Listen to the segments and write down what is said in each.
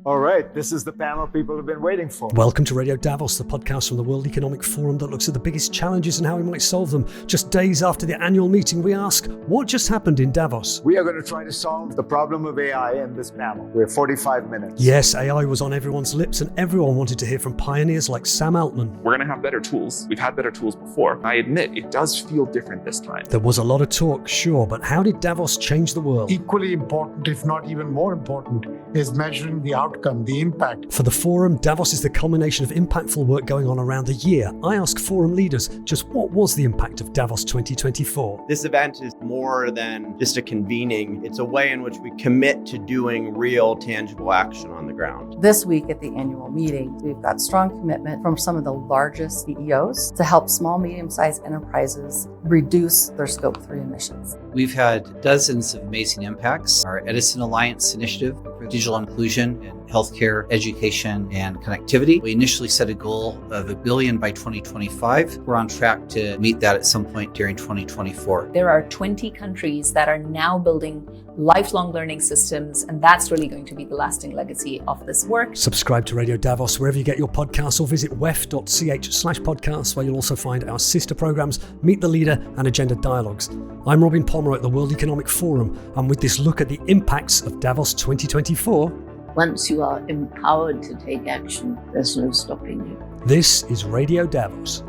All right, this is the panel people have been waiting for. Welcome to Radio Davos, the podcast from the World Economic Forum that looks at the biggest challenges and how we might solve them. Just days after the annual meeting, we ask, what just happened in Davos? We are going to try to solve the problem of AI in this panel. We have 45 minutes. Yes, AI was on everyone's lips and everyone wanted to hear from pioneers like Sam Altman. We're going to have better tools. We've had better tools before. I admit, it does feel different this time. There was a lot of talk, sure, but how did Davos change the world? Equally important, if not even more important, is measuring the outcome, the impact. For the forum, Davos is the culmination of impactful work going on around the year. I ask forum leaders, just what was the impact of Davos 2024? This event is more than just a convening. It's a way in which we commit to doing real, tangible action on the ground. This week at the annual meeting, we've got strong commitment from some of the largest CEOs to help small, medium-sized enterprises reduce their Scope 3 emissions. We've had dozens of amazing impacts. Our Edison Alliance initiative for digital inclusion in healthcare, education, and connectivity. We initially set a goal of $1 billion by 2025. We're on track to meet that at some point during 2024. There are 20 countries that are now building lifelong learning systems, and that's really going to be the lasting legacy of this work. Subscribe to Radio Davos wherever you get your podcasts or visit wef.ch/podcasts, where you'll also find our sister programs, Meet the Leader and Agenda Dialogues. I'm Robin Pomeroy at the World Economic Forum, and with this look at the impacts of Davos 2024, once you are empowered to take action, there's no stopping you. This is Radio Davos.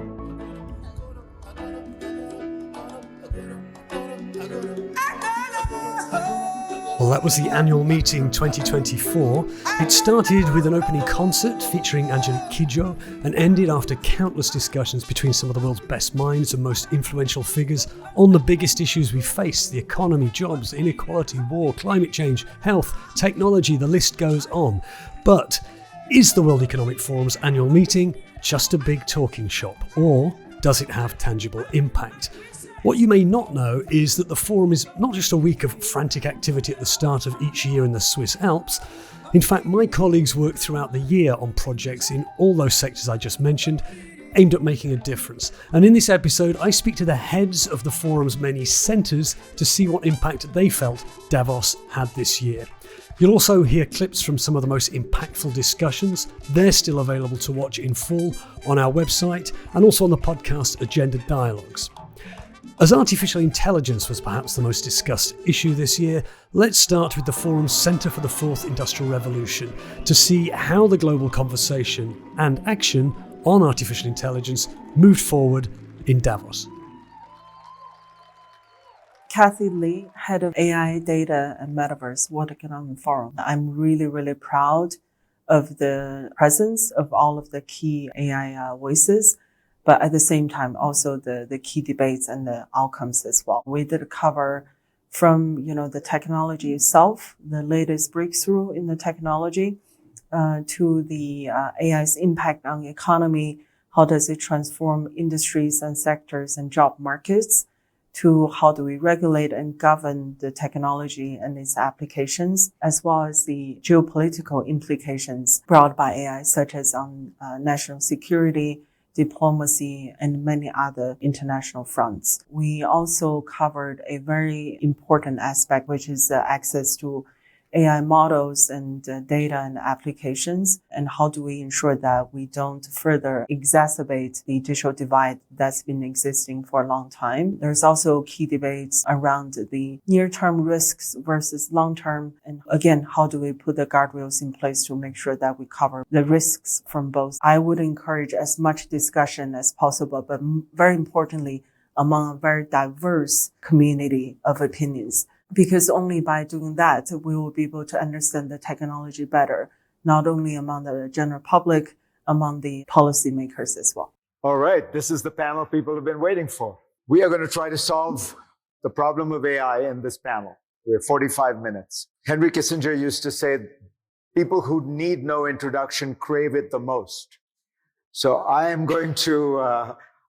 Well, that was the annual meeting 2024. It started with an opening concert featuring Angelique Kidjo and ended after countless discussions between some of the world's best minds and most influential figures on the biggest issues we face: the economy, jobs, inequality, war, climate change, health, technology, the list goes on. But is the World Economic Forum's annual meeting just a big talking shop, or does it have tangible impact? What you may not know is that the forum is not just a week of frantic activity at the start of each year in the Swiss Alps. In fact, my colleagues work throughout the year on projects in all those sectors I just mentioned, aimed at making a difference. And in this episode, I speak to the heads of the forum's many centres to see what impact they felt Davos had this year. You'll also hear clips from some of the most impactful discussions. They're still available to watch in full on our website and also on the podcast Agenda Dialogues. As artificial intelligence was perhaps the most discussed issue this year, let's start with the forum's Centre for the Fourth Industrial Revolution to see how the global conversation and action on artificial intelligence moved forward in Davos. Kathy Lee, head of AI, Data and Metaverse, World Economic Forum. I'm really proud of the presence of all of the key AI voices, but at the same time, also the key debates and the outcomes as well. We did cover from, the technology itself, the latest breakthrough in the technology, to the AI's impact on the economy, how does it transform industries and sectors and job markets, to how do we regulate and govern the technology and its applications, as well as the geopolitical implications brought by AI, such as on national security, diplomacy, and many other international fronts. We also covered a very important aspect, which is the access to AI models and data and applications, and how do we ensure that we don't further exacerbate the digital divide that's been existing for a long time. There's also key debates around the near-term risks versus long-term, and again, how do we put the guardrails in place to make sure that we cover the risks from both. I would encourage as much discussion as possible, but very importantly, among a very diverse community of opinions. Because only by doing that, we will be able to understand the technology better, not only among the general public, among the policymakers as well. All right, this is the panel people have been waiting for. We are going to try to solve the problem of AI in this panel. We have 45 minutes. Henry Kissinger used to say, people who need no introduction crave it the most. So I'm going to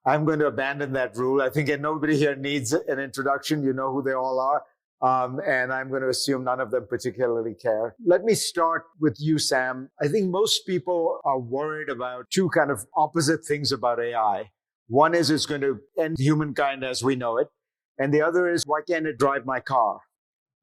abandon that rule. I think nobody here needs an introduction. You know who they all are. And I'm going to assume none of them particularly care. Let me start with you, Sam. I think most people are worried about two kind of opposite things about AI. One is it's going to end humankind as we know it. And the other is, why can't it drive my car?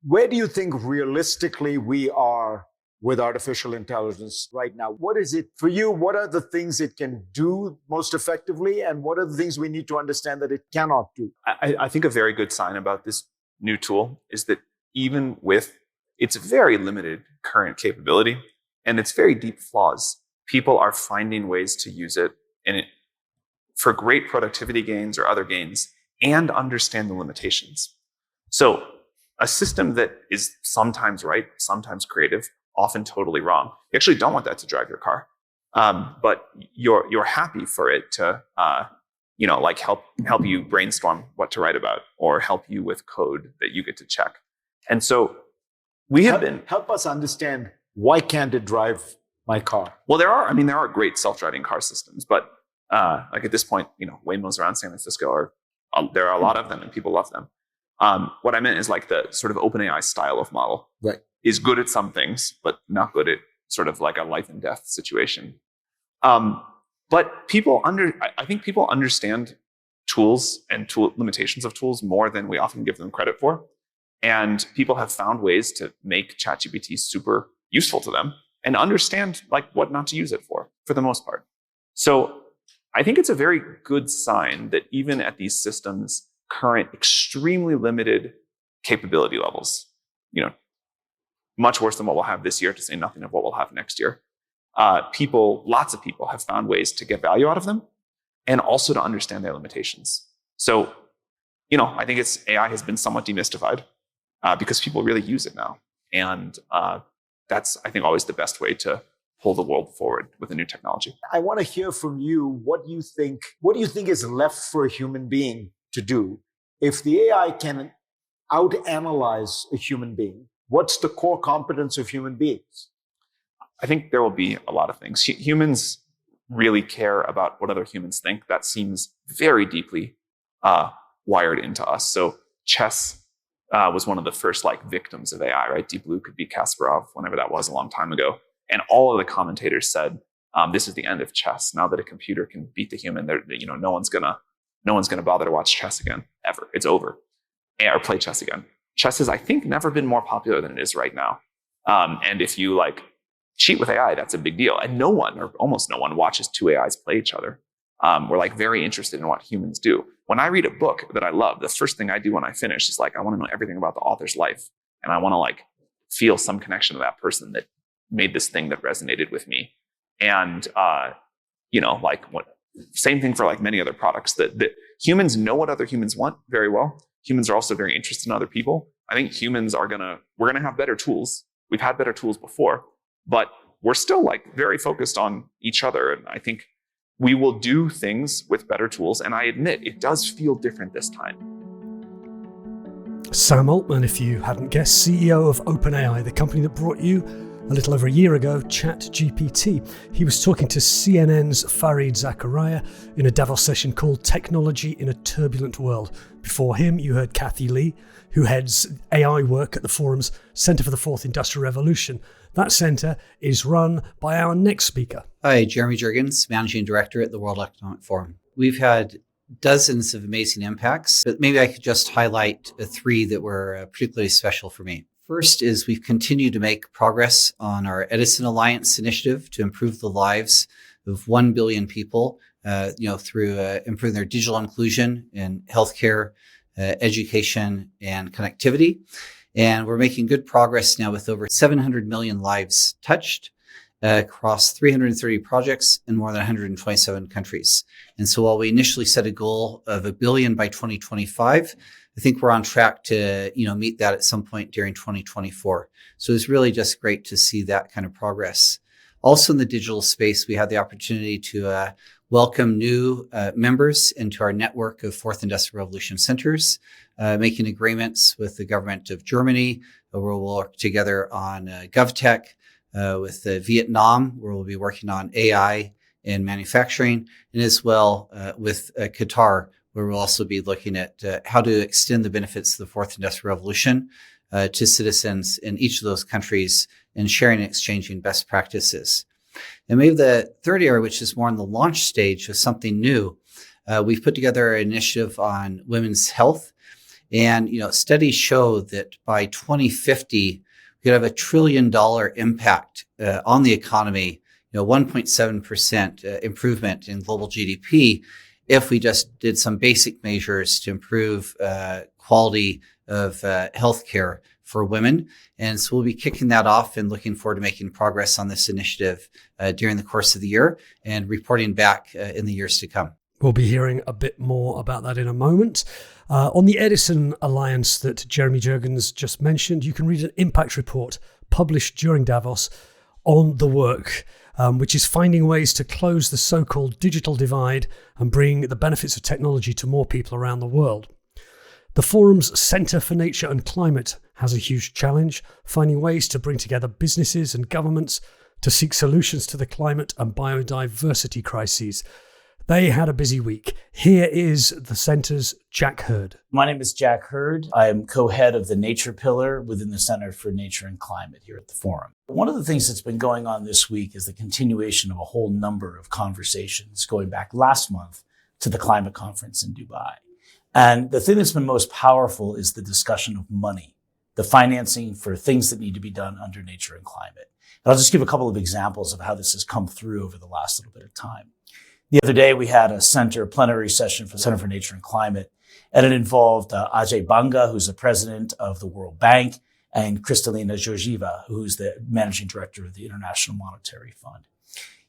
Where do you think realistically we are with artificial intelligence right now? What is it for you? What are the things it can do most effectively? And what are the things we need to understand that it cannot do? I think a very good sign about this new tool is that even with its very limited current capability and its very deep flaws, people are finding ways to use it for great productivity gains or other gains and understand the limitations. So a system that is sometimes right, sometimes creative, often totally wrong. You actually don't want that to drive your car, but you're happy for it to help you brainstorm what to write about or help you with code that you get to check. And so we have help us understand, why can't it drive my car? Well, there are great self-driving car systems, but like at this point, Waymos around San Francisco there are a lot of them and people love them. What I meant is like the sort of OpenAI style of model, right, is good at some things, but not good at sort of like a life and death situation. But I think people understand tools and tool limitations of tools more than we often give them credit for. And people have found ways to make ChatGPT super useful to them and understand like what not to use it for the most part. So I think it's a very good sign that even at these systems' current extremely limited capability levels, much worse than what we'll have this year, to say nothing of what we'll have next year, lots of people have found ways to get value out of them and also to understand their limitations. So, I think AI has been somewhat demystified because people really use it now. And that's, I think, always the best way to pull the world forward with a new technology. I want to hear from you. What do you think is left for a human being to do? If the AI can out-analyze a human being, what's the core competence of human beings? I think there will be a lot of things. Humans really care about what other humans think. That seems very deeply wired into us. So chess was one of the first victims of AI, right? Deep Blue could beat Kasparov whenever that was a long time ago. And all of the commentators said, this is the end of chess. Now that a computer can beat the human, no one's gonna bother to watch chess again, ever. It's over. Or play chess again. Chess has, I think, never been more popular than it is right now. And if you cheat with AI, that's a big deal. And no one, or almost no one, watches two AIs play each other. We're very interested in what humans do. When I read a book that I love, the first thing I do when I finish is I want to know everything about the author's life. And I want to feel some connection to that person that made this thing that resonated with me. And, same thing for many other products that humans know what other humans want very well. Humans are also very interested in other people. I think humans we're going to have better tools. We've had better tools before, but we're still very focused on each other. And I think we will do things with better tools. And I admit it does feel different this time. Sam Altman, if you hadn't guessed, CEO of OpenAI, the company that brought you a little over a year ago ChatGPT. He was talking to CNN's Fareed Zakaria in a Davos session called Technology in a Turbulent World. Before him, you heard Kathy Lee, who heads AI work at the forum's Center for the Fourth Industrial Revolution. That center is run by our next speaker. Hi, Jeremy Jurgens, Managing Director at the World Economic Forum. We've had dozens of amazing impacts, but maybe I could just highlight three that were particularly special for me. First is we've continued to make progress on our Edison Alliance initiative to improve the lives of 1 billion people, through improving their digital inclusion in healthcare, education, and connectivity. And we're making good progress now with over 700 million lives touched across 330 projects in more than 127 countries. And so while we initially set a goal of 1 billion by 2025, I think we're on track to, meet that at some point during 2024. So it's really just great to see that kind of progress. Also in the digital space, we had the opportunity to welcome new members into our network of Fourth Industrial Revolution centers, making agreements with the government of Germany, where we'll work together on GovTech, with Vietnam, where we'll be working on AI in manufacturing, and as well with Qatar, where we'll also be looking at how to extend the benefits of the Fourth Industrial Revolution to citizens in each of those countries and sharing and exchanging best practices. And maybe the third area, which is more on the launch stage of something new, we've put together an initiative on women's health. And, studies show that by 2050, we could have $1 trillion impact on the economy, 1.7% improvement in global GDP if we just did some basic measures to improve quality of healthcare for women. And so we'll be kicking that off and looking forward to making progress on this initiative during the course of the year and reporting back in the years to come. We'll be hearing a bit more about that in a moment. On the Edison Alliance that Jeremy Jurgens just mentioned, you can read an impact report published during Davos on the work, which is finding ways to close the so-called digital divide and bring the benefits of technology to more people around the world. The forum's Centre for Nature and Climate has a huge challenge, finding ways to bring together businesses and governments to seek solutions to the climate and biodiversity crises. They had a busy week. Here is the Centre's Jack Hurd. My name is Jack Hurd. I am co-head of the Nature Pillar within the Center for Nature and Climate here at the Forum. One of the things that's been going on this week is the continuation of a whole number of conversations going back last month to the climate conference in Dubai. And the thing that's been most powerful is the discussion of money, the financing for things that need to be done under nature and climate. And I'll just give a couple of examples of how this has come through over the last little bit of time. The other day, we had a plenary session for the Center for Nature and Climate, and it involved Ajay Banga, who's the president of the World Bank, and Kristalina Georgieva, who's the managing director of the International Monetary Fund.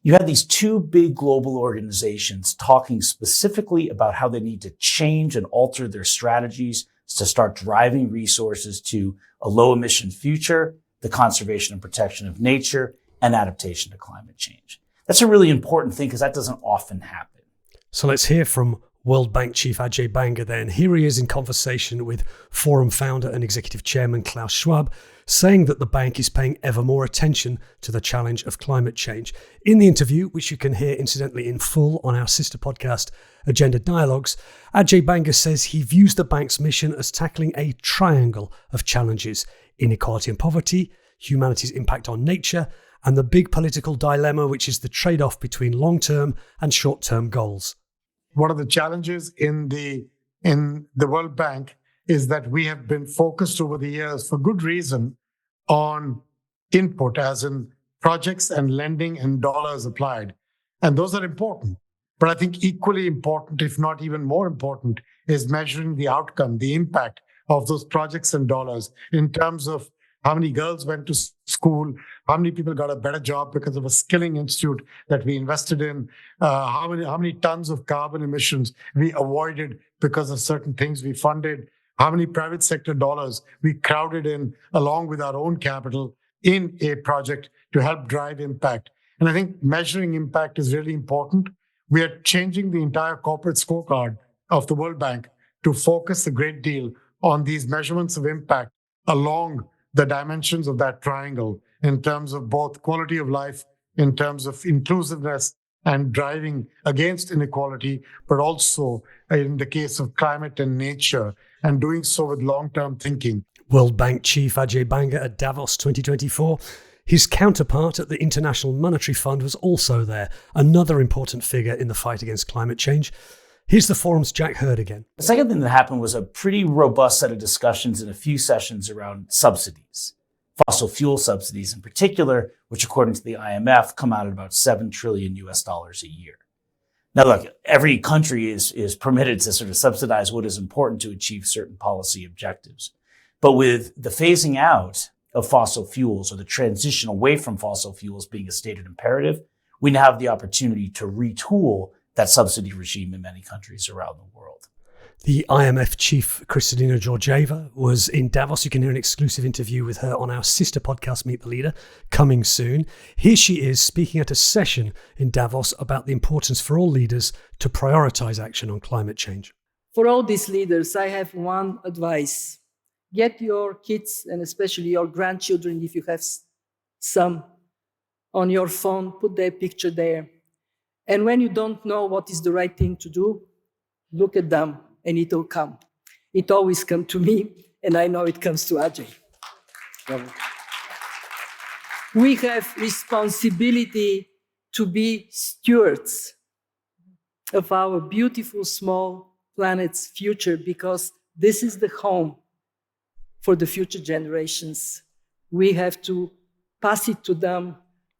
You had these two big global organizations talking specifically about how they need to change and alter their strategies to start driving resources to a low-emission future, the conservation and protection of nature, and adaptation to climate change. That's a really important thing because that doesn't often happen. So let's hear from World Bank Chief Ajay Banga then. Here he is in conversation with Forum founder and executive chairman Klaus Schwab, saying that the bank is paying ever more attention to the challenge of climate change. In the interview, which you can hear incidentally in full on our sister podcast, Agenda Dialogues, Ajay Banga says he views the bank's mission as tackling a triangle of challenges: inequality and poverty, humanity's impact on nature, and the big political dilemma, which is the trade-off between long-term and short-term goals. One of the challenges in the World Bank is that we have been focused over the years, for good reason, on input, as in projects and lending and dollars applied. And those are important. But I think equally important, if not even more important, is measuring the outcome, the impact of those projects and dollars in terms of how many girls went to school, how many people got a better job because of a skilling institute that we invested in, how many tons of carbon emissions we avoided because of certain things we funded, how many private sector dollars we crowded in along with our own capital in a project to help drive impact. And I think measuring impact is really important. We are changing the entire corporate scorecard of the World Bank to focus a great deal on these measurements of impact along the dimensions of that triangle in terms of both quality of life, in terms of inclusiveness and driving against inequality, but also in the case of climate and nature, and doing so with long-term thinking. World Bank Chief Ajay Banga at Davos 2024. His counterpart at the International Monetary Fund was also there, another important figure in the fight against climate change. Here's the Forum's Jack Hurd again. The second thing that happened was a pretty robust set of discussions and a few sessions around subsidies, fossil fuel subsidies in particular, which according to the IMF come out at about $7 trillion a year. Now, look, every country is permitted to sort of subsidize what is important to achieve certain policy objectives. But with the phasing out of fossil fuels or the transition away from fossil fuels being a stated imperative, we now have the opportunity to retool that subsidy regime in many countries around the world. The IMF chief, Kristalina Georgieva, was in Davos. You can hear an exclusive interview with her on our sister podcast, Meet the Leader, coming soon. Here she is speaking at a session in Davos about the importance for all leaders to prioritize action on climate change. For all these leaders, I have one advice. Get your kids and especially your grandchildren, if you have some, on your phone, put their picture there. And when you don't know what is the right thing to do, look at them and it will come. It always comes to me, and I know it comes to Ajay. We have responsibility to be stewards of our beautiful small planet's future, because this is the home for the future generations we have to pass it to them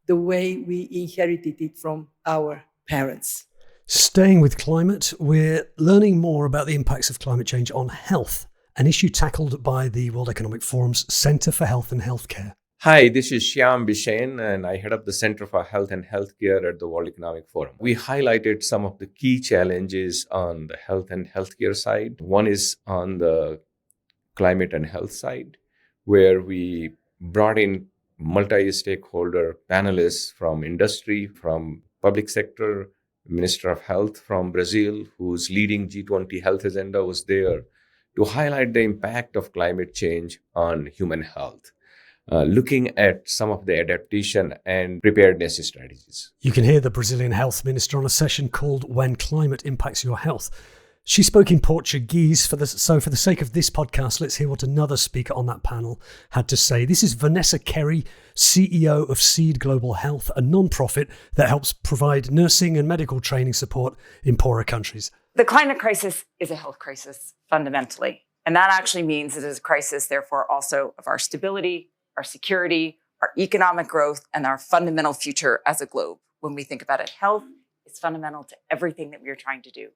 the way we inherited it from our parents. Staying with climate, we're learning more about the impacts of climate change on health, an issue tackled by the World Economic Forum's Centre for Health and Healthcare. Hi, this is Shyam Bishen, and I head up the Center for Health and Healthcare at the World Economic Forum. We highlighted some of the key challenges on the health and healthcare side. One is on the climate and health side, where we brought in multi-stakeholder panelists from industry, from public sector. Minister of Health from Brazil, who's leading G20 health agenda, was there to highlight the impact of climate change on human health. Looking at some of the adaptation and preparedness strategies. You can hear the Brazilian health minister on a session called When Climate Impacts Your Health. She spoke in Portuguese, so for the sake of this podcast, let's hear what another speaker on that panel had to say. This is Vanessa Kerry, CEO of Seed Global Health, a non-profit that helps provide nursing and medical training support in poorer countries. The climate crisis is a health crisis, fundamentally. And that actually means it is a crisis, therefore, also of our stability, our security, our economic growth, and our fundamental future as a globe. When we think about it, health is fundamental to everything that we are trying to do.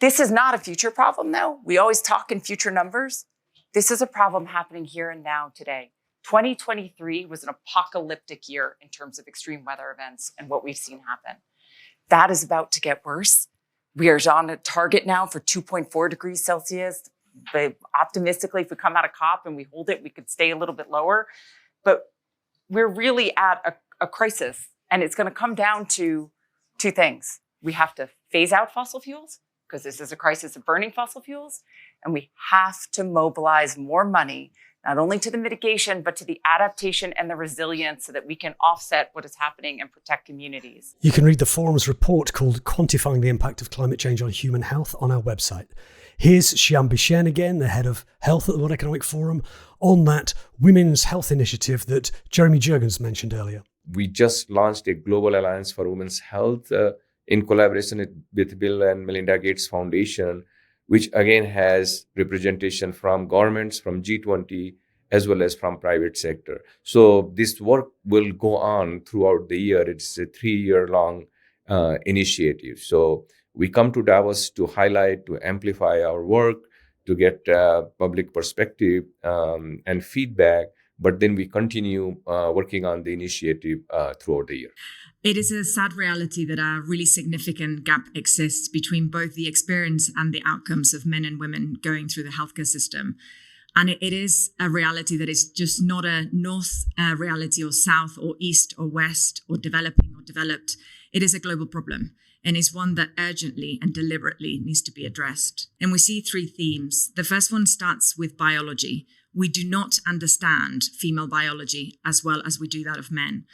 This is not a future problem, though. We always talk in future numbers. This is a problem happening here and now today. 2023 was an apocalyptic year in terms of extreme weather events and what we've seen happen. That is about to get worse. We are on a target now for 2.4 degrees Celsius. But optimistically, if we come out of COP and we hold it, we could stay a little bit lower. But we're really at a crisis, and it's going to come down to two things. We have to phase out fossil fuels, because this is a crisis of burning fossil fuels, and we have to mobilize more money, not only to the mitigation, but to the adaptation and the resilience so that we can offset what is happening and protect communities. You can read the forum's report called Quantifying the Impact of Climate Change on Human Health on our website. Here's Shyam Bishen again, the head of health at the World Economic Forum, on that women's health initiative that Jeremy Jurgens mentioned earlier. We just launched a Global Alliance for Women's Health in collaboration with Bill and Melinda Gates Foundation, which again has representation from governments, from G20, as well as from private sector. So this work will go on throughout the year. It's a 3-year-long initiative. So we come to Davos to highlight, to amplify our work, to get public perspective and feedback, but then we continue working on the initiative throughout the year. It is a sad reality that a really significant gap exists between both the experience and the outcomes of men and women going through the healthcare system. And it is a reality that is just not a north reality or south or east or west or developing or developed. It is a global problem, and is one that urgently and deliberately needs to be addressed. And we see 3 themes. The first one starts with biology. We do not understand female biology as well as we do that of men.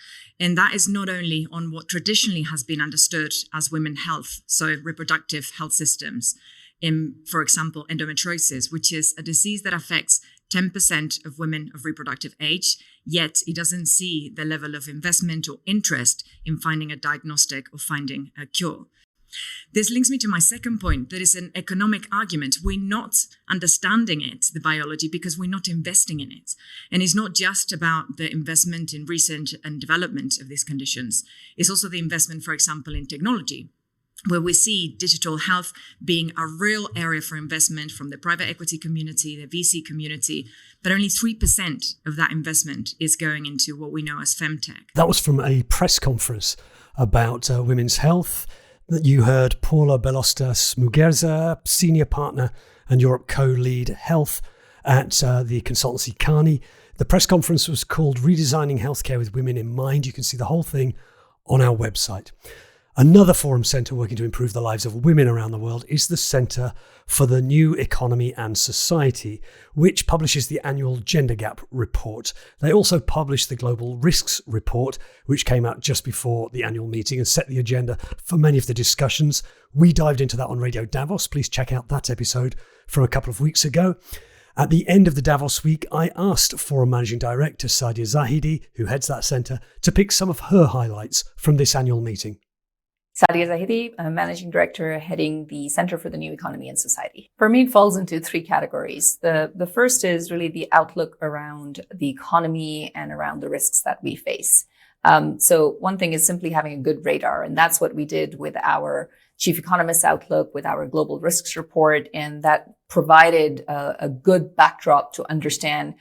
And that is not only on what traditionally has been understood as women's health, so reproductive health systems, in, for example, endometriosis, which is a disease that affects 10% of women of reproductive age, yet it doesn't see the level of investment or interest in finding a diagnostic or finding a cure. This links me to my second point. There is an economic argument. We're not understanding it, the biology, because we're not investing in it. And it's not just about the investment in research and development of these conditions. It's also the investment, for example, in technology, where we see digital health being a real area for investment from the private equity community, the VC community, but only 3% of that investment is going into what we know as femtech. That was from a press conference about women's health that you heard Paula Belostas Muguerza, senior partner and Europe co-lead health at the consultancy Carney. The press conference was called Redesigning Healthcare with Women in Mind. You can see the whole thing on our website. Another forum centre working to improve the lives of women around the world is the Centre for the New Economy and Society, which publishes the annual Gender Gap Report. They also publish the Global Risks Report, which came out just before the annual meeting and set the agenda for many of the discussions. We dived into that on Radio Davos. Please check out that episode from a couple of weeks ago. At the end of the Davos week, I asked Forum Managing Director Sadia Zahidi, who heads that centre, to pick some of her highlights from this annual meeting. Sadia Zahidi, I'm Managing Director heading the Center for the New Economy and Society. For me, it falls into three categories. The first is really the outlook around the economy and around the risks that we face. So one thing is simply having a good radar, and that's what we did with our Chief Economist's outlook, with our Global Risks Report, and that provided a good backdrop to understand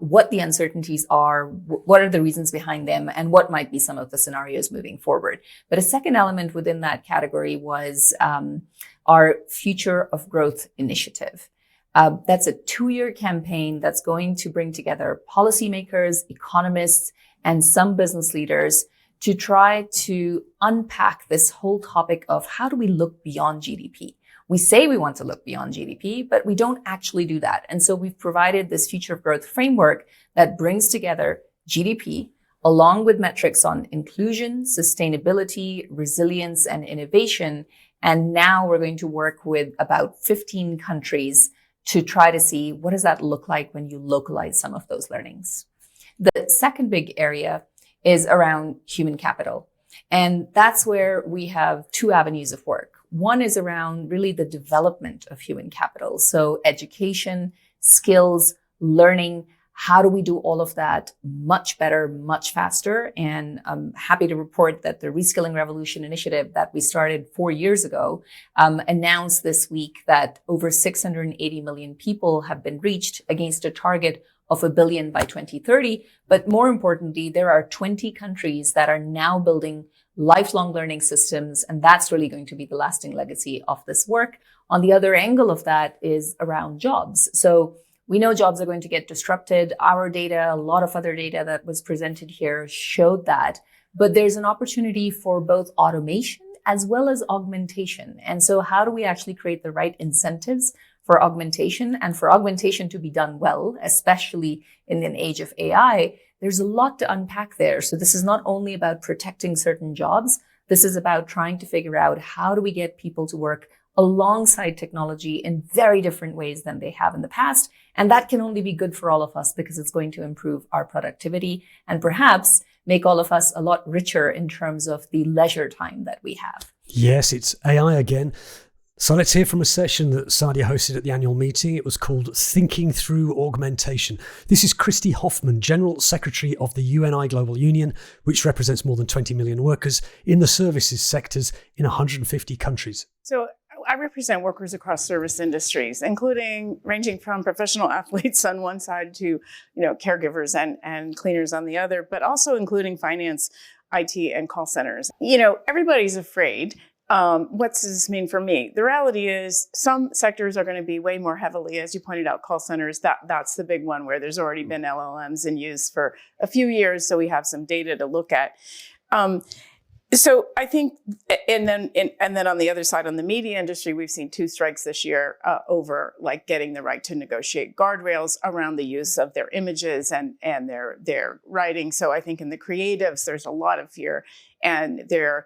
what the uncertainties are, what are the reasons behind them, and what might be some of the scenarios moving forward. But a second element within that category was our Future of Growth initiative. That's a 2-year campaign that's going to bring together policymakers, economists, and some business leaders to try to unpack this whole topic of how do we look beyond GDP. We say we want to look beyond GDP, but we don't actually do that. And so we've provided this Future of Growth framework that brings together GDP along with metrics on inclusion, sustainability, resilience, and innovation. And now we're going to work with about 15 countries to try to see what does that look like when you localize some of those learnings. The second big area is around human capital. And that's where we have two avenues of work. One is around really the development of human capital. So education, skills, learning. How do we do all of that much better, much faster? And I'm happy to report that the Reskilling Revolution initiative that we started 4 years ago announced this week that over 680 million people have been reached against a target of 1 billion by 2030. But more importantly, there are 20 countries that are now building lifelong learning systems, and that's really going to be the lasting legacy of this work. On the other angle of that is around jobs. So we know jobs are going to get disrupted. Our data, a lot of other data that was presented here showed that. But there's an opportunity for both automation as well as augmentation. And so how do we actually create the right incentives for augmentation and for augmentation to be done well, especially in an age of AI? There's a lot to unpack there. So this is not only about protecting certain jobs. This is about trying to figure out how do we get people to work alongside technology in very different ways than they have in the past. And that can only be good for all of us because it's going to improve our productivity and perhaps make all of us a lot richer in terms of the leisure time that we have. Yes, it's AI again. So let's hear from a session that Sadia hosted at the annual meeting. It was called Thinking Through Augmentation. This is Christy Hoffman, General Secretary of the UNI Global Union, which represents more than 20 million workers in the services sectors in 150 countries. So I represent workers across service industries, including ranging from professional athletes on one side to, caregivers and cleaners on the other, but also including finance, IT, and call centers. Everybody's afraid. What does this mean for me? The reality is some sectors are going to be way more heavily, as you pointed out, call centers. That's the big one where there's already been LLMs in use for a few years. So we have some data to look at. So I think, and then on the other side, on the media industry, we've seen 2 strikes this year over like getting the right to negotiate guardrails around the use of their images and their writing. So I think in the creatives, there's a lot of fear, and they're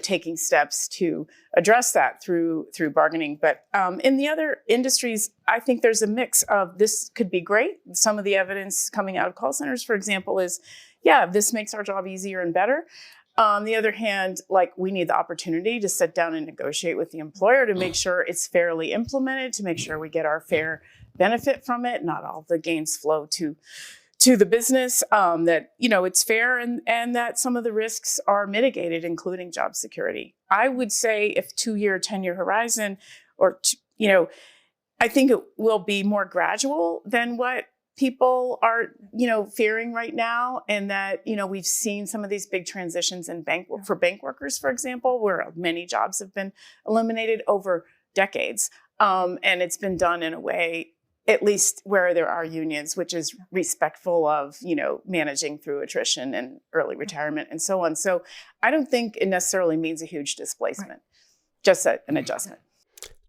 taking steps to address that through bargaining. But in the other industries, I think there's a mix of this could be great. Some of the evidence coming out of call centers, for example, is, this makes our job easier and better. On the other hand, we need the opportunity to sit down and negotiate with the employer to make sure it's fairly implemented, to make sure we get our fair benefit from it. Not all the gains flow to the business, that, it's fair and that some of the risks are mitigated, including job security. I would say if 2-year, 10-year horizon, or, I think it will be more gradual than what people are, fearing right now. And that, we've seen some of these big transitions in for bank workers, for example, where many jobs have been eliminated over decades. And it's been done in a way, at least where there are unions, which is respectful of, managing through attrition and early retirement and so on. So I don't think it necessarily means a huge displacement, just an adjustment.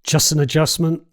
Just an adjustment.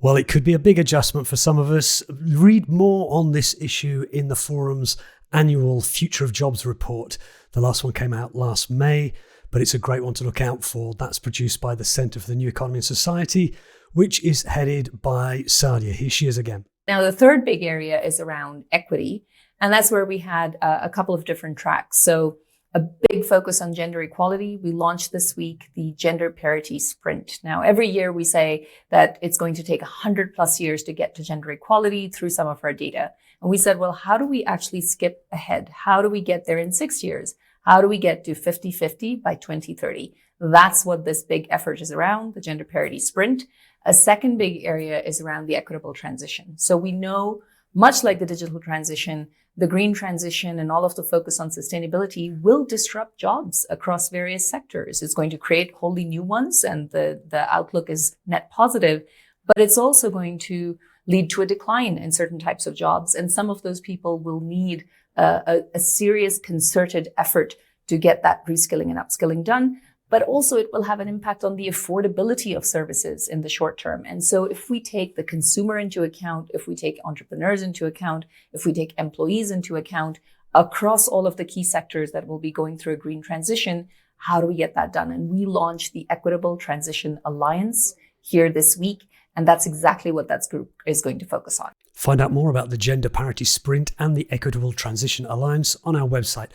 Well, it could be a big adjustment for some of us. Read more on this issue in the forum's annual Future of Jobs report. The last one came out last May, but it's a great one to look out for. That's produced by the Center for the New Economy and Society, which is headed by Sadia. Here she is again. Now, the third big area is around equity, and that's where we had a couple of different tracks. So a big focus on gender equality. We launched this week the Gender Parity Sprint. Now, every year we say that it's going to take 100 plus years to get to gender equality through some of our data. And we said, well, how do we actually skip ahead? How do we get there in 6 years? How do we get to 50-50 by 2030? That's what this big effort is around, the Gender Parity Sprint. A second big area is around the equitable transition. So we know, much like the digital transition, the green transition and all of the focus on sustainability will disrupt jobs across various sectors. It's going to create wholly new ones, and the outlook is net positive, but it's also going to lead to a decline in certain types of jobs. And some of those people will need a serious concerted effort to get that reskilling and upskilling done. But also it will have an impact on the affordability of services in the short term. And so if we take the consumer into account, if we take entrepreneurs into account, if we take employees into account, across all of the key sectors that will be going through a green transition, how do we get that done? And we launched the Equitable Transition Alliance here this week. And that's exactly what that group is going to focus on. Find out more about the Gender Parity Sprint and the Equitable Transition Alliance on our website.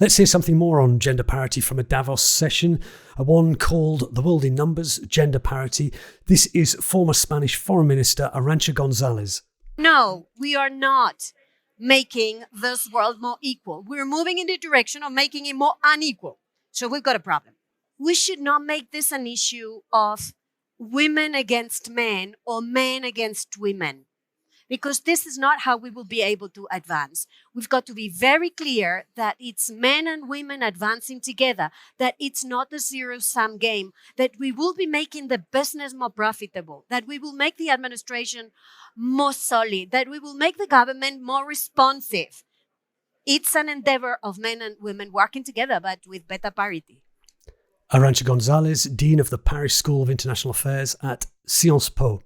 Let's hear something more on gender parity from a Davos session, one called The World in Numbers, Gender Parity. This is former Spanish Foreign Minister Arantxa González. No, we are not making this world more equal. We're moving in the direction of making it more unequal. So we've got a problem. We should not make this an issue of women against men or men against women, because this is not how we will be able to advance. We've got to be very clear that it's men and women advancing together, that it's not a zero-sum game, that we will be making the business more profitable, that we will make the administration more solid, that we will make the government more responsive. It's an endeavor of men and women working together, but with better parity. Arantxa González, Dean of the Paris School of International Affairs at Sciences Po.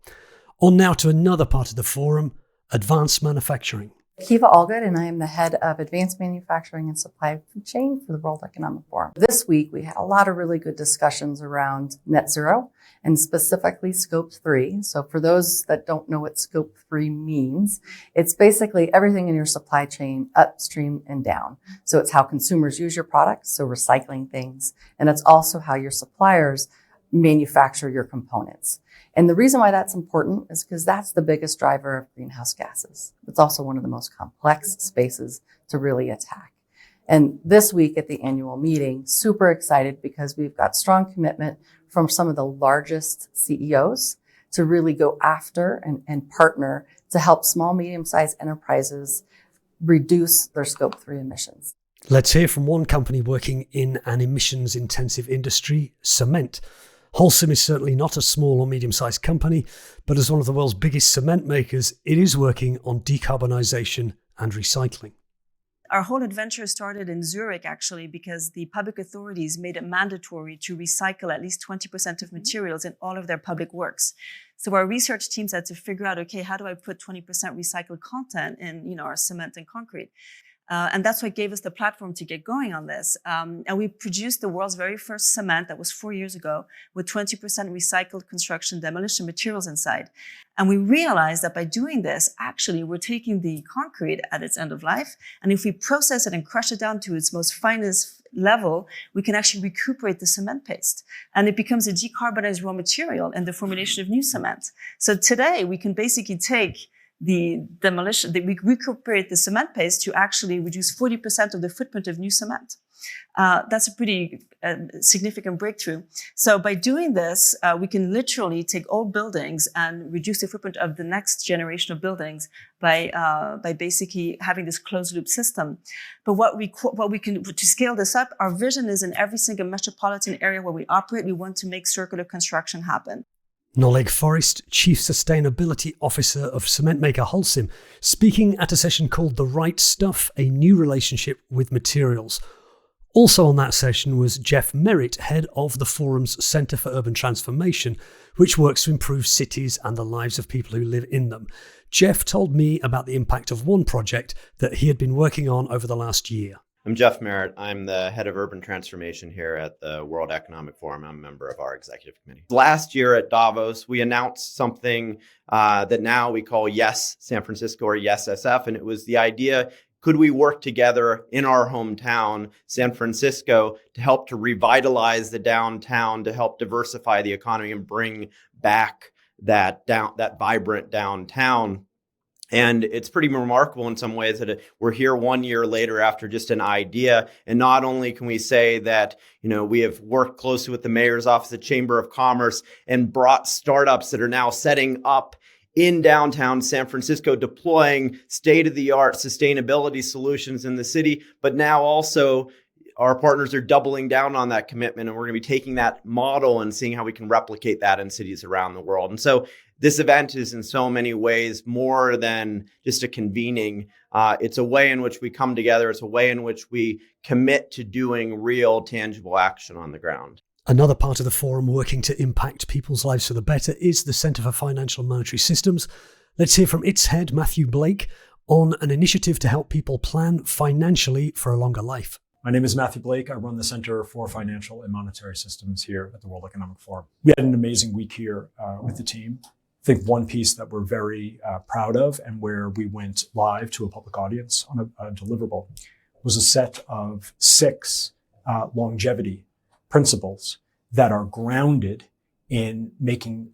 On now to another part of the forum, advanced manufacturing. Kiva Allgood, and I am the head of advanced manufacturing and supply chain for the World Economic Forum. This week, we had a lot of really good discussions around net zero and specifically scope 3. So for those that don't know what scope 3 means, it's basically everything in your supply chain upstream and down. So it's how consumers use your products, so recycling things, and it's also how your suppliers manufacture your components. And the reason why that's important is because that's the biggest driver of greenhouse gases. It's also one of the most complex spaces to really attack. And this week at the annual meeting, super excited because we've got strong commitment from some of the largest CEOs to really go after and partner to help small, medium-sized enterprises reduce their scope 3 emissions. Let's hear from one company working in an emissions-intensive industry, cement. Holcim is certainly not a small or medium-sized company, but as one of the world's biggest cement makers, it is working on decarbonisation and recycling. Our whole adventure started in Zurich, actually, because the public authorities made it mandatory to recycle at least 20% of materials in all of their public works. So our research teams had to figure out, okay, how do I put 20% recycled content in, our cement and concrete? And that's what gave us the platform to get going on this. And we produced the world's very first cement that was 4 years ago with 20% recycled construction demolition materials inside. And we realized that by doing this, actually, we're taking the concrete at its end of life. And if we process it and crush it down to its most finest level, we can actually recuperate the cement paste. And it becomes a decarbonized raw material in the formulation of new cement. So today, we can basically take we recuperate the cement paste to actually reduce 40% of the footprint of new cement. That's a pretty significant breakthrough. So by doing this, we can literally take old buildings and reduce the footprint of the next generation of buildings by basically having this closed loop system. But what we can to scale this up, our vision is in every single metropolitan area where we operate, we want to make circular construction happen. Noleg Forrest, Chief Sustainability Officer of cement maker Holcim, speaking at a session called The Right Stuff, a New Relationship with Materials. Also on that session was Jeff Merritt, head of the Forum's Centre for Urban Transformation, which works to improve cities and the lives of people who live in them. Jeff told me about the impact of one project that he had been working on over the last year. I'm Jeff Merritt. I'm the head of urban transformation here at the World Economic Forum. I'm a member of our executive committee. Last year at Davos, we announced something that now we call Yes San Francisco, or Yes SF, and it was the idea could we work together in our hometown, San Francisco, to help to revitalize the downtown, to help diversify the economy and bring back that vibrant downtown? And it's pretty remarkable in some ways that we're here 1 year later after just an idea. And not only can we say that, we have worked closely with the mayor's office, the Chamber of Commerce, and brought startups that are now setting up in downtown San Francisco, deploying state-of-the-art sustainability solutions in the city. But now also our partners are doubling down on that commitment, and we're going to be taking that model and seeing how we can replicate that in cities around the world. And so this event is in so many ways more than just a convening. It's a way in which we come together. It's a way in which we commit to doing real, tangible action on the ground. Another part of the forum working to impact people's lives for the better is the Centre for Financial and Monetary Systems. Let's hear from its head, Matthew Blake, on an initiative to help people plan financially for a longer life. My name is Matthew Blake. I run the Center for Financial and Monetary Systems here at the World Economic Forum. We had an amazing week here with the team. I think one piece that we're very proud of, and where we went live to a public audience on a deliverable, was a set of 6 longevity principles that are grounded in making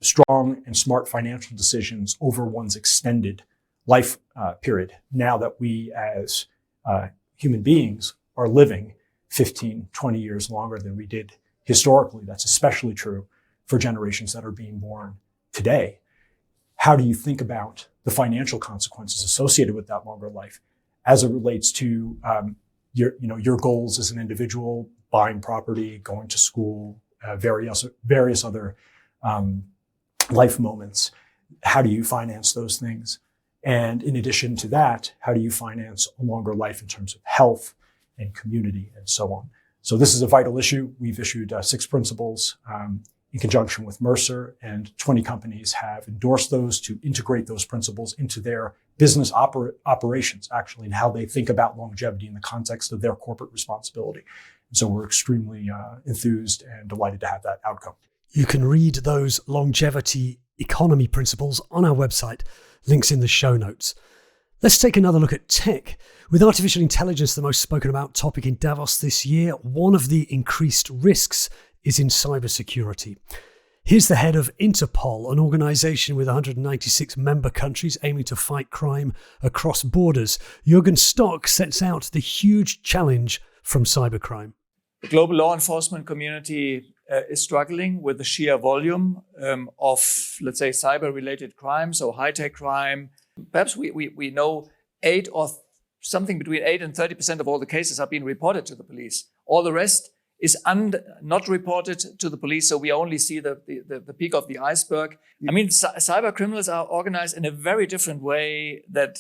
strong and smart financial decisions over one's extended life period. Now that we as human beings are living 15, 20 years longer than we did historically, that's especially true for generations that are being born today. How do you think about the financial consequences associated with that longer life as it relates to your goals as an individual, buying property, going to school, various other life moments? How do you finance those things? And in addition to that, how do you finance a longer life in terms of health and community and so on? So this is a vital issue. We've issued 6 principles in conjunction with Mercer, and 20 companies have endorsed those to integrate those principles into their business operations, actually, and how they think about longevity in the context of their corporate responsibility. And so we're extremely enthused and delighted to have that outcome. You can read those longevity economy principles on our website. Links in the show notes. Let's take another look at tech. With artificial intelligence the most spoken about topic in Davos this year, one of the increased risks is in cybersecurity. Here's the head of Interpol, an organization with 196 member countries aiming to fight crime across borders. Jürgen Stock sets out the huge challenge from cybercrime. The global law enforcement community is struggling with the sheer volume of, let's say, cyber-related crime, so high-tech crime. Perhaps we know 8 or something between 8 and 30% of all the cases are being reported to the police. All the rest is not reported to the police, so we only see the peak of the iceberg. I mean, cyber criminals are organized in a very different way that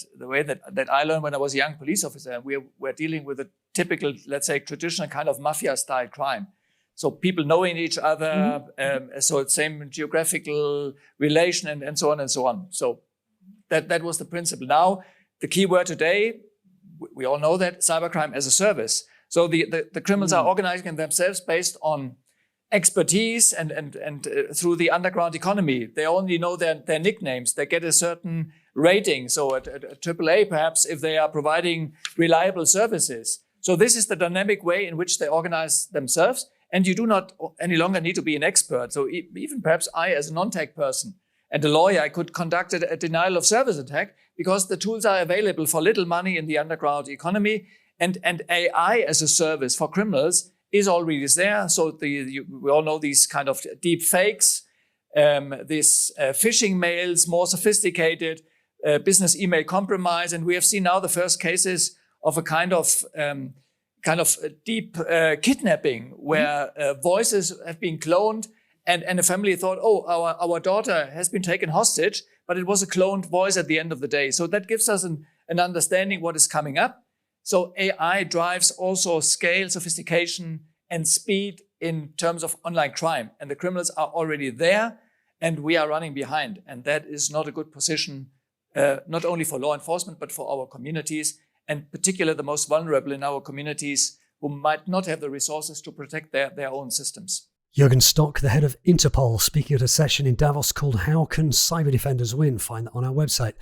I learned when I was a young police officer. We're dealing with a typical, let's say, traditional kind of mafia-style crime. So people knowing each other, so same geographical relation and so on and so on. So that was the principle. Now, the key word today, we all know that, cybercrime as a service. So the criminals are organizing themselves based on expertise and through the underground economy. They only know their nicknames. They get a certain rating. So at AAA, perhaps, if they are providing reliable services. So this is the dynamic way in which they organize themselves. And you do not any longer need to be an expert. So even perhaps I, as a non-tech person and a lawyer, I could conduct a denial of service attack because the tools are available for little money in the underground economy. And AI as a service for criminals is already there. So we all know these kind of deep fakes, these phishing mails, more sophisticated business email compromise. And we have seen now the first cases of a kind of deep kidnapping where voices have been cloned and a family thought, oh, our daughter has been taken hostage, but it was a cloned voice at the end of the day. So that gives us an understanding what is coming up. So AI drives also scale, sophistication, and speed in terms of online crime. And the criminals are already there, and we are running behind. And that is not a good position, not only for law enforcement, but for our communities, and particularly the most vulnerable in our communities who might not have the resources to protect their own systems. Jürgen Stock, the head of Interpol, speaking at a session in Davos called How Can Cyber Defenders Win? Find that on our website.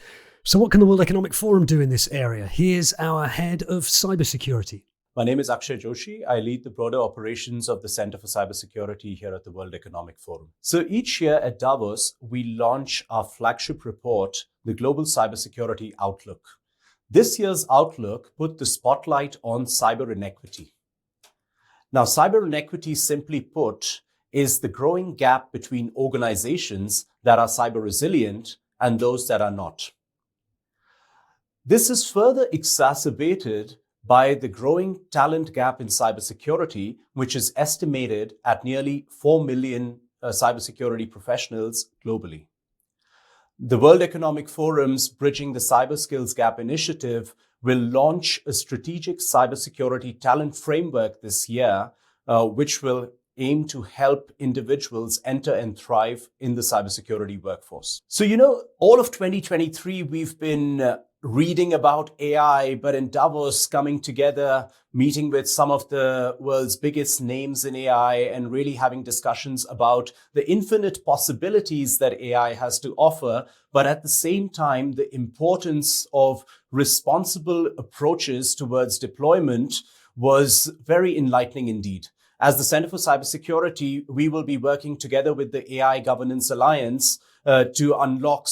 So what can the World Economic Forum do in this area? Here's our head of cybersecurity. My name is Akshay Joshi. I lead the broader operations of the Center for Cybersecurity here at the World Economic Forum. So each year at Davos, we launch our flagship report, the Global Cybersecurity Outlook. This year's Outlook put the spotlight on cyber inequity. Now, cyber inequity, simply put, is the growing gap between organizations that are cyber resilient and those that are not. This is further exacerbated by the growing talent gap in cybersecurity, which is estimated at nearly 4 million cybersecurity professionals globally. The World Economic Forum's Bridging the Cyber Skills Gap initiative will launch a strategic cybersecurity talent framework this year, which will aim to help individuals enter and thrive in the cybersecurity workforce. So, all of 2023, we've been reading about AI, but in Davos, coming together, meeting with some of the world's biggest names in AI and really having discussions about the infinite possibilities that AI has to offer, but at the same time, the importance of responsible approaches towards deployment was very enlightening indeed. As the Center for Cybersecurity, we will be working together with the AI Governance Alliance to uncover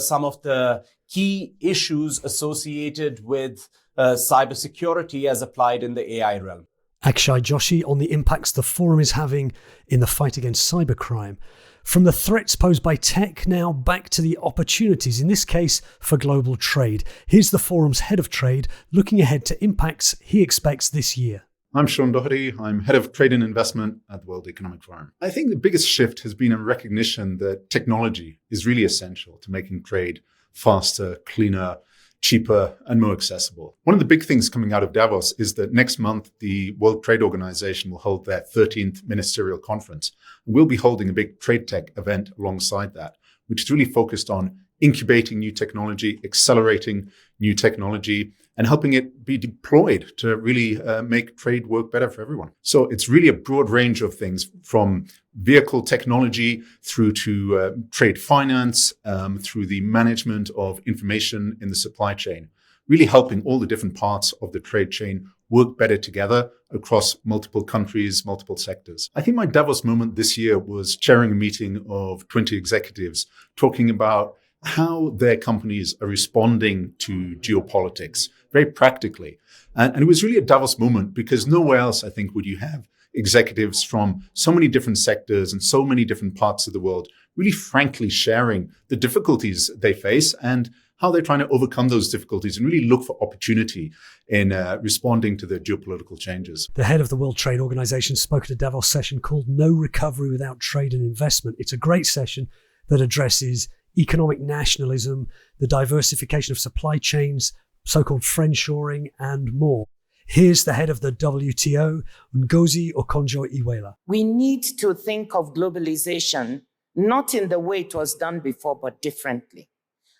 some of the key issues associated with cybersecurity as applied in the AI realm. Akshay Joshi on the impacts the forum is having in the fight against cybercrime. From the threats posed by tech, now back to the opportunities, in this case for global trade. Here's the forum's head of trade looking ahead to impacts he expects this year. I'm Sean Doherty. I'm head of trade and investment at the World Economic Forum. I think the biggest shift has been a recognition that technology is really essential to making trade faster, cleaner, cheaper, and more accessible. One of the big things coming out of Davos is that next month, the World Trade Organization will hold their 13th ministerial conference. We'll be holding a big trade tech event alongside that, which is really focused on incubating new technology, accelerating new technology, and helping it be deployed to really make trade work better for everyone. So it's really a broad range of things, from vehicle technology through to trade finance, through the management of information in the supply chain, really helping all the different parts of the trade chain work better together across multiple countries, multiple sectors. I think my Davos moment this year was chairing a meeting of 20 executives talking about how their companies are responding to geopolitics very practically. And it was really a Davos moment because nowhere else, I think, would you have executives from so many different sectors and so many different parts of the world really frankly sharing the difficulties they face and how they're trying to overcome those difficulties and really look for opportunity in responding to the geopolitical changes. The head of the World Trade Organization spoke at a Davos session called No Recovery Without Trade and Investment. It's a great session that addresses economic nationalism, the diversification of supply chains, so-called friendshoring, and more. Here's the head of the WTO, Ngozi Okonjo-Iweala. We need to think of globalization not in the way it was done before, but differently.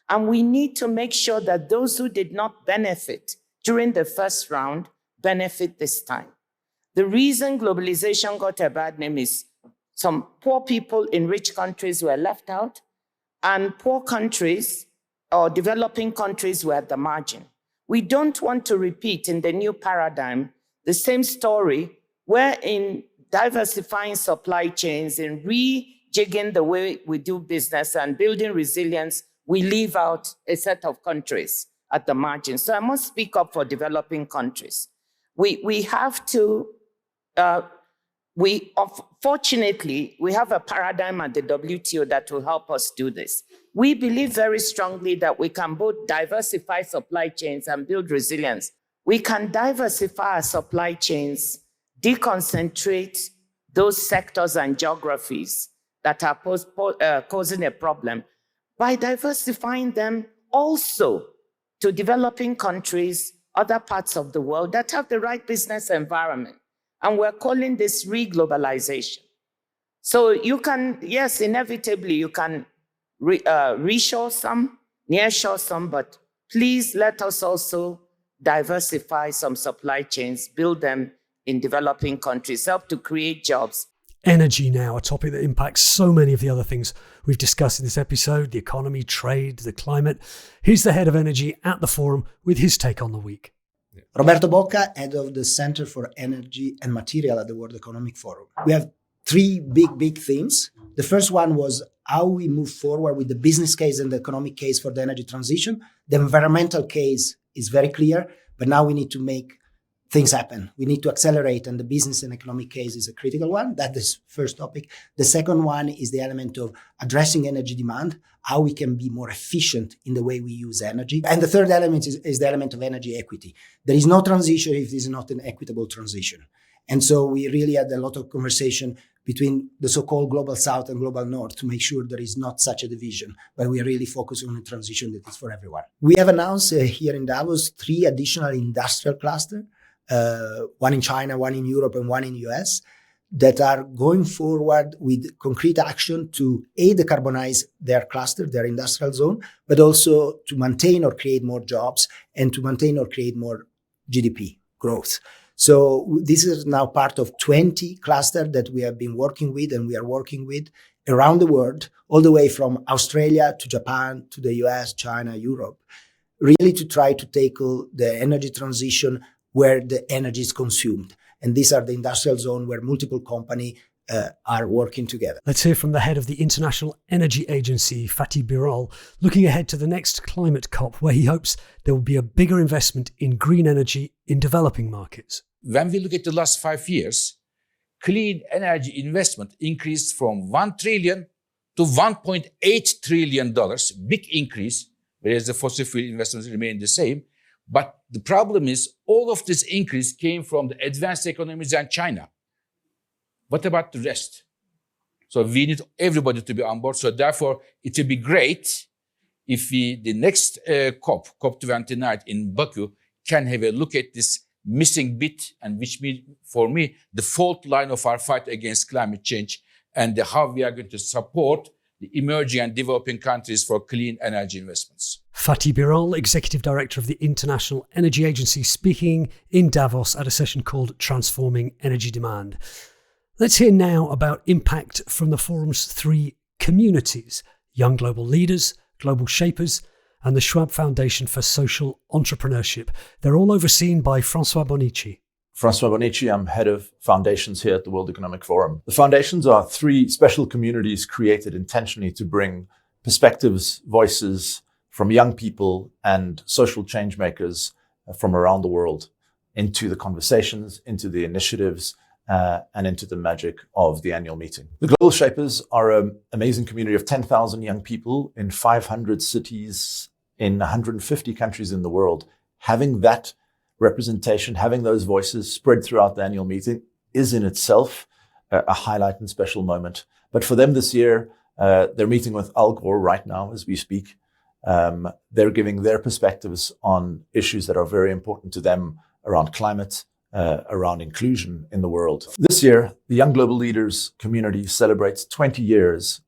And we need to make sure that those who did not benefit during the first round benefit this time. The reason globalization got a bad name is some poor people in rich countries were left out, and poor countries or developing countries were at the margin. We don't want to repeat in the new paradigm the same story where in diversifying supply chains and rejigging the way we do business and building resilience, we leave out a set of countries at the margin. So I must speak up for developing countries. We have to, fortunately, we have a paradigm at the WTO that will help us do this. We believe very strongly that we can both diversify supply chains and build resilience. We can diversify our supply chains, deconcentrate those sectors and geographies that are causing a problem by diversifying them also to developing countries, other parts of the world that have the right business environment. And we're calling this re-globalization. So you can, yes, inevitably you can reshore some, nearshore some, but please let us also diversify some supply chains, build them in developing countries, help to create jobs. Energy now, a topic that impacts so many of the other things we've discussed in this episode, the economy, trade, the climate. Here's the head of energy at the forum with his take on the week. Roberto Bocca, head of the Center for Energy and Material at the World Economic Forum. We have three big themes. The first one was how we move forward with the business case and the economic case for the energy transition. The environmental case is very clear, but now we need to make things happen. We need to accelerate, and the business and economic case is a critical one. That is first topic. The second one is the element of addressing energy demand, how we can be more efficient in the way we use energy. And the third element is the element of energy equity. There is no transition if this is not an equitable transition. And so we really had a lot of conversation between the so-called global south and global north to make sure there is not such a division, but we are really focusing on a transition that is for everyone. We have announced here in Davos 3 additional industrial clusters, one in China, one in Europe, and one in the US, that are going forward with concrete action to decarbonize their cluster, their industrial zone, but also to maintain or create more jobs and to maintain or create more GDP growth. So this is now part of 20 clusters that we have been working with, and we are working with around the world, all the way from Australia to Japan to the US, China, Europe, really to try to tackle the energy transition where the energy is consumed. And these are the industrial zone where multiple companies are working together. Let's hear from the head of the International Energy Agency, Fatih Birol, looking ahead to the next climate COP, where he hopes there will be a bigger investment in green energy in developing markets. When we look at the last 5 years, clean energy investment increased from $1 trillion to $1.8 trillion, big increase, whereas the fossil fuel investments remain the same. But the problem is all of this increase came from the advanced economies and China. What about the rest? So we need everybody to be on board. So therefore, it will be great if the next COP29 in Baku, can have a look at this missing bit, and which means, for me, the fault line of our fight against climate change and how we are going to support the emerging and developing countries for clean energy investments. Fatih Birol, Executive Director of the International Energy Agency, speaking in Davos at a session called Transforming Energy Demand. Let's hear now about impact from the forum's 3 communities: young global leaders, global shapers, and the Schwab Foundation for Social Entrepreneurship. They're all overseen by Francois Bonici. Francois Bonici, I'm head of foundations here at the World Economic Forum. The foundations are 3 special communities created intentionally to bring perspectives, voices from young people and social change makers from around the world into the conversations, into the initiatives, and into the magic of the annual meeting. The Global Shapers are an amazing community of 10,000 young people in 500 cities in 150 countries in the world. Having that representation, having those voices spread throughout the annual meeting is in itself a highlight and special moment. But for them this year, they're meeting with Al Gore right now as we speak. They're giving their perspectives on issues that are very important to them around climate, around inclusion in the world. This year, the Young Global Leaders community celebrates 20 years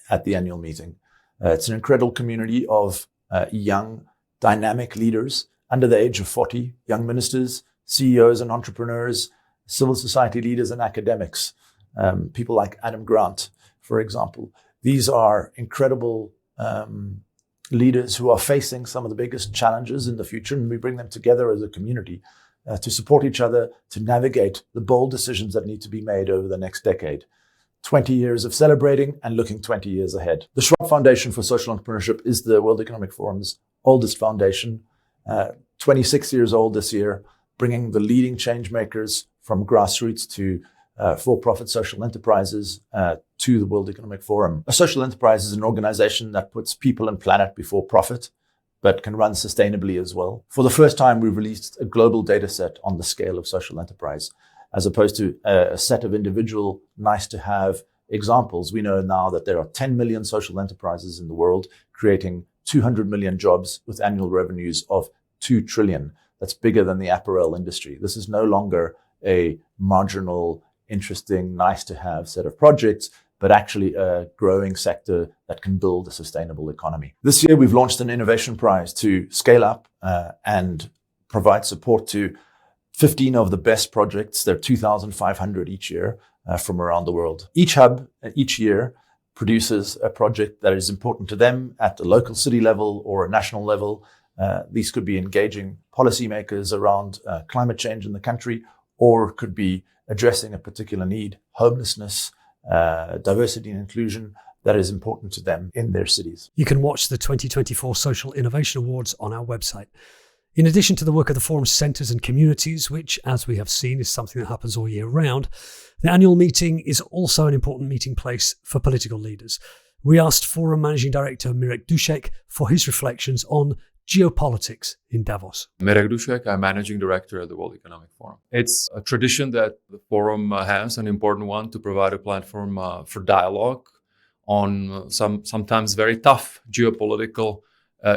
at the annual meeting. It's an incredible community of young, dynamic leaders under the age of 40, young ministers, CEOs and entrepreneurs, civil society leaders and academics, people like Adam Grant, for example. These are incredible leaders who are facing some of the biggest challenges in the future, and we bring them together as a community to support each other, to navigate the bold decisions that need to be made over the next decade. 20 years of celebrating and looking 20 years ahead. The Schwab Foundation for Social Entrepreneurship is the World Economic Forum's oldest foundation, 26 years old this year, bringing the leading change makers from grassroots to for-profit social enterprises to the World Economic Forum. A social enterprise is an organization that puts people and planet before profit, but can run sustainably as well. For the first time, we released a global data set on the scale of social enterprise, as opposed to a set of individual nice-to-have examples. We know now that there are 10 million social enterprises in the world, creating 200 million jobs with annual revenues of 2 trillion. That's bigger than the apparel industry. This is no longer a marginal, interesting, nice-to-have set of projects, but actually a growing sector that can build a sustainable economy. This year, we've launched an innovation prize to scale up and provide support to 15 of the best projects. There are 2,500 each year from around the world. Each hub, each year, produces a project that is important to them at the local city level or a national level. These could be engaging policymakers around climate change in the country, or could be addressing a particular need, homelessness, diversity and inclusion, that is important to them in their cities. You can watch the 2024 Social Innovation Awards on our website. In addition to the work of the Forum's centres and communities, which, as we have seen, is something that happens all year round, the annual meeting is also an important meeting place for political leaders. We asked Forum Managing Director Mirek Dušek for his reflections on geopolitics in Davos. Mirek Dušek, I'm Managing Director at the World Economic Forum. It's a tradition that the Forum has, an important one, to provide a platform for dialogue on sometimes very tough geopolitical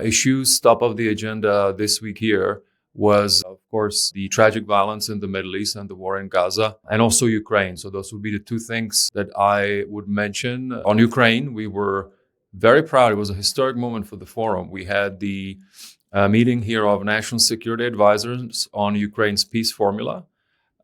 issues. Top of the agenda this week here was, of course, the tragic violence in the Middle East and the war in Gaza, and also Ukraine. So those would be the two things that I would mention. On Ukraine, we were very proud. It was a historic moment for the Forum. We had the meeting here of national security advisors on Ukraine's peace formula,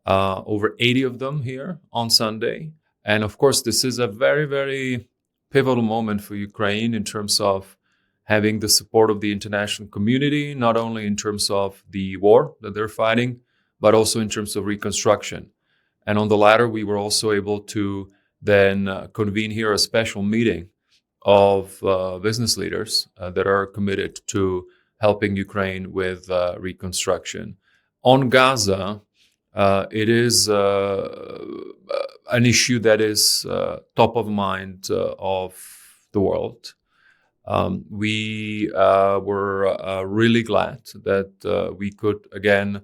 over 80 of them here on Sunday. And of course, this is a very, very pivotal moment for Ukraine in terms of having the support of the international community, not only in terms of the war that they're fighting, but also in terms of reconstruction. And on the latter, we were also able to then convene here a special meeting of business leaders that are committed to helping Ukraine with reconstruction. On Gaza, it is an issue that is top of mind of the world. We were really glad that we could, again,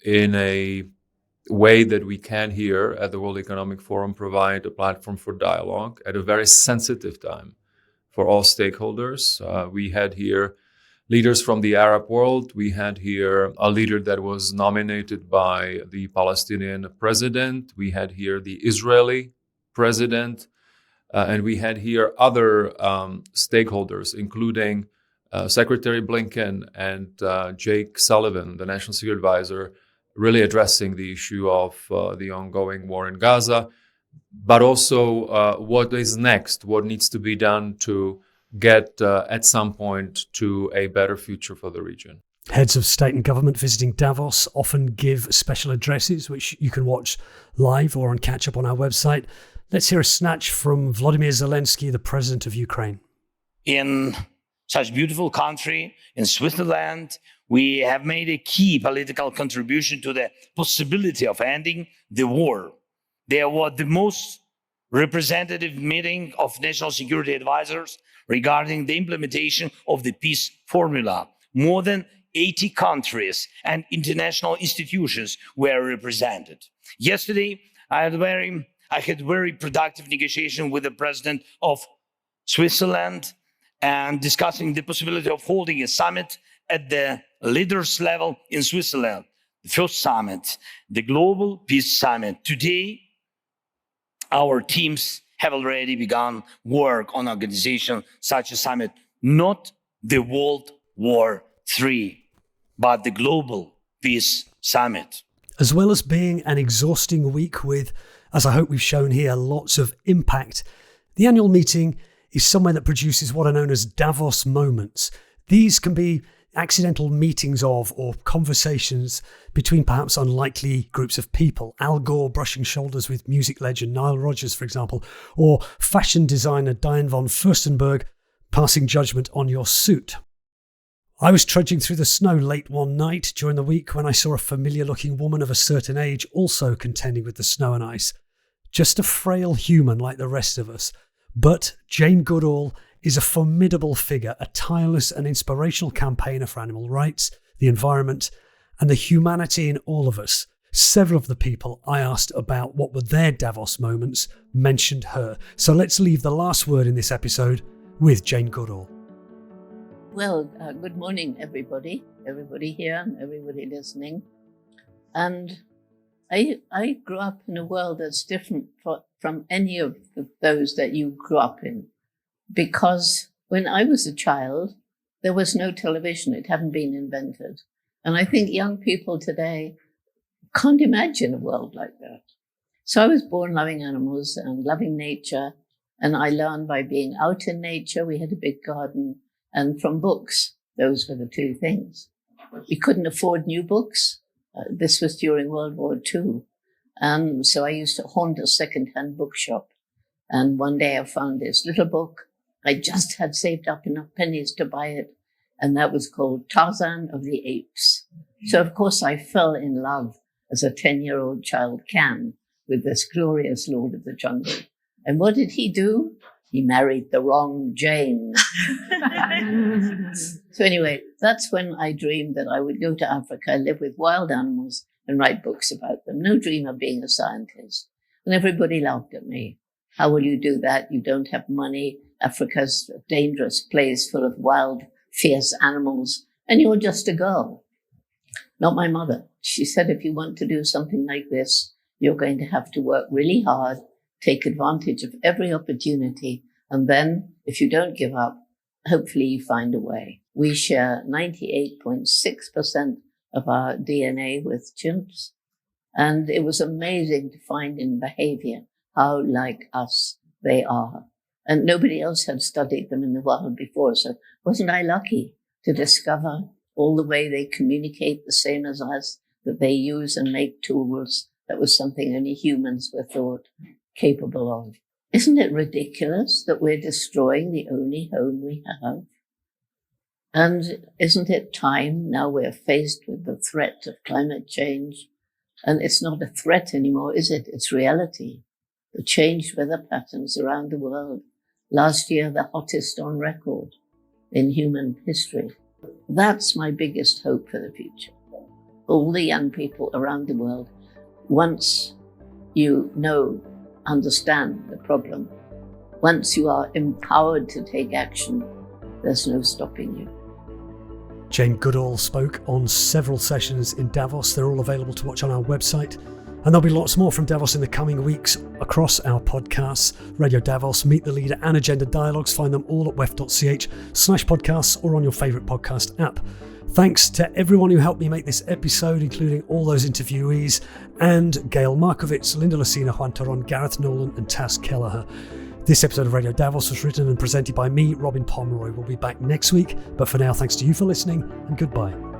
in a way that we can here at the World Economic Forum, provide a platform for dialogue at a very sensitive time for all stakeholders. We had here leaders from the Arab world. We had here a leader that was nominated by the Palestinian president. We had here the Israeli president. And we had here other stakeholders, including Secretary Blinken and Jake Sullivan, the National Security Advisor, really addressing the issue of the ongoing war in Gaza, but also what is next, what needs to be done to get at some point to a better future for the region. Heads of state and government visiting Davos often give special addresses, which you can watch live or on catch up on our website. Let's hear a snatch from Volodymyr Zelensky, the president of Ukraine. In such beautiful country, in Switzerland, we have made a key political contribution to the possibility of ending the war. There was the most representative meeting of national security advisors regarding the implementation of the peace formula. More than 80 countries and international institutions were represented. Yesterday, I had very productive negotiation with the president of Switzerland and discussing the possibility of holding a summit at the leaders level in Switzerland. The first summit, the Global Peace Summit. Today, our teams have already begun work on organization such a summit, not the World War III, but the Global Peace Summit. As well as being an exhausting week with, as I hope we've shown here, lots of impact, the annual meeting is somewhere that produces what are known as Davos moments. These can be accidental meetings of or conversations between perhaps unlikely groups of people. Al Gore brushing shoulders with music legend Nile Rodgers, for example, or fashion designer Diane von Furstenberg passing judgment on your suit. I was trudging through the snow late one night during the week when I saw a familiar-looking woman of a certain age also contending with the snow and ice. Just a frail human like the rest of us. But Jane Goodall is a formidable figure, a tireless and inspirational campaigner for animal rights, the environment, and the humanity in all of us. Several of the people I asked about what were their Davos moments mentioned her. So let's leave the last word in this episode with Jane Goodall. Well, good morning, everybody here and everybody listening. And I grew up in a world that's different from any of those that you grew up in, because when I was a child, there was no television. It hadn't been invented. And I think young people today can't imagine a world like that. So I was born loving animals and loving nature. And I learned by being out in nature. We had a big garden, and from books. Those were the two things. We couldn't afford new books. This was during World War II. And so I used to haunt a second-hand bookshop. And one day I found this little book. I just had saved up enough pennies to buy it. And that was called Tarzan of the Apes. So, of course, I fell in love, as a 10-year-old child can, with this glorious Lord of the Jungle. And what did he do? He married the wrong Jane. So anyway, that's when I dreamed that I would go to Africa, live with wild animals, and write books about them. No dream of being a scientist. And everybody laughed at me. How will you do that? You don't have money. Africa's a dangerous place full of wild, fierce animals. And you're just a girl. Not my mother. She said, if you want to do something like this, you're going to have to work really hard, take advantage of every opportunity, and then, if you don't give up, hopefully you find a way. We share 98.6% of our DNA with chimps, and it was amazing to find in behavior how like us they are. And nobody else had studied them in the wild before, so wasn't I lucky to discover all the way they communicate the same as us, that they use and make tools. That was something only humans were thought capable of. Isn't it ridiculous that we're destroying the only home we have? And isn't it time now we're faced with the threat of climate change? And it's not a threat anymore, is it? It's reality. The changed weather patterns around the world. Last year, the hottest on record in human history. That's my biggest hope for the future. All the young people around the world, once you understand the problem, once you are empowered to take action, there's no stopping you. Jane Goodall spoke on several sessions in Davos. They're all available to watch on our website. And there'll be lots more from Davos in the coming weeks across our podcasts. Radio Davos, Meet the Leader and Agenda Dialogues. Find them all at wef.ch/podcasts or on your favourite podcast app. Thanks to everyone who helped me make this episode, including all those interviewees, and Gail Markovits, Linda Lucina, Juan Taron, Gareth Nolan and Taz Kelleher. This episode of Radio Davos was written and presented by me, Robin Pomeroy. We'll be back next week, but for now, thanks to you for listening and goodbye.